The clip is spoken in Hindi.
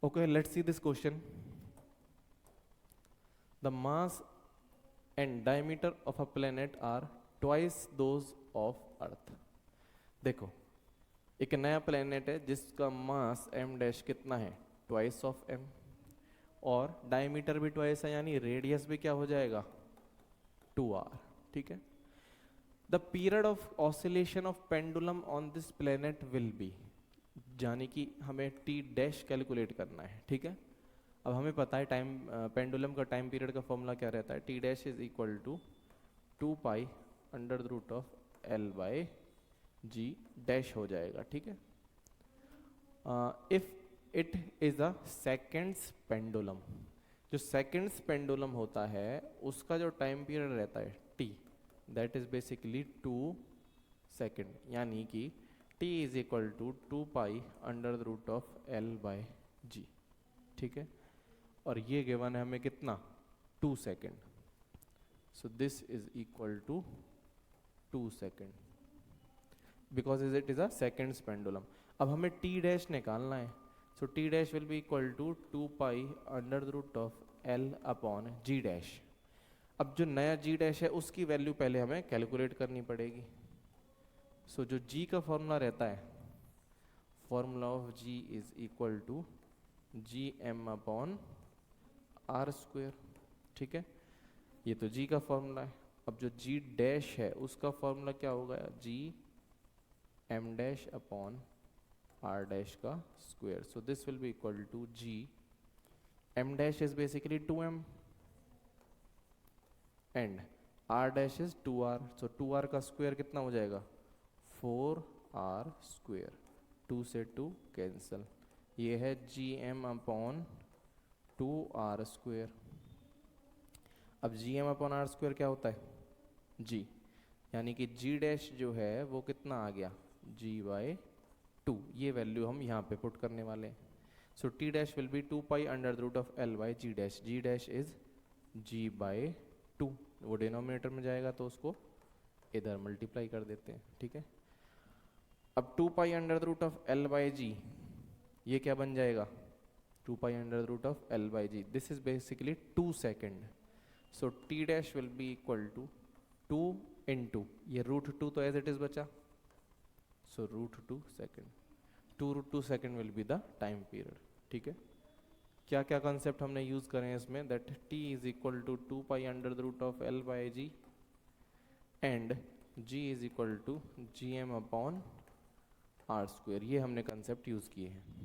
Okay, let's see this question. The mass and diameter of a planet are twice those of Earth. देखो, एक नया प्लेनेट है जिसका मास m डैश कितना है, ट्वाइस ऑफ m, और डायमीटर भी ट्वाइस है, यानी रेडियस भी क्या हो जाएगा, 2r. ठीक है. The period of oscillation of pendulum on this planet will be, यानी कि हमें टी डैश कैलकुलेट करना है. ठीक है. अब हमें पता है टाइम पेंडुलम का टाइम पीरियड का फॉर्मूला क्या रहता है, T dash is equal to 2 pi under the root of L by ji dash हो जाएगा. ठीक है. If it is a seconds pendulum, जो सेकेंड्स पेंडुलम होता है उसका जो टाइम पीरियड रहता है T, that is basically 2 second, यानी कि T is equal to 2 pi under the root of L by जी. ठीक है. और ये गिवन है हमें कितना, 2 second. So this is equal to 2 second because is it is a seconds pendulum. अब हमें टी डैश निकालना है. So t dash will be equal to 2 pi under the root of l upon g dash. अब जो नया जी डैश है उसकी वैल्यू पहले हमें कैलकुलेट करनी पड़ेगी. सो जो जी का फॉर्मूला रहता है, formula of G is equal to G M upon R square. ठीक है. ये तो जी का फॉर्मूला है. अब जो जी डैश है उसका फॉर्मूला क्या होगा, g m dash upon r dash का square. So this will be equal to ji m dash is basically 2m and r dash is 2r. सो 2r का स्क्वायर कितना हो जाएगा, 4r स्क्वायर. 2 से 2 कैंसल. ये है G M upon 2r square. अब g M upon r square क्या होता है, जी, यानी कि जी डैश जो है वो कितना आ गया, जी बाई 2. ये वैल्यू हम यहाँ पे पुट करने वाले हैं. So t dash will be 2 pi under the root of L by ji dash. G dash is g by 2. वो डिनोमिनेटर में जाएगा तो उसको इधर मल्टीप्लाई कर देते हैं. ठीक है. अब 2 pi under the root of L by g, ये क्या बन जाएगा, 2 pi under the root of L by g. This is basically 2 second. So t dash will be equal to 2 into ये √2 तो एज इट इज बचा, so √2 second. 2 second will be the time period. ठीक है. क्या क्या कंसेप्ट हमने यूज करे हैं इसमें, that T is equal to 2 pi under the root of L by G and G is equal to G M upon R square. ये हमने कंसेप्ट यूज किए हैं.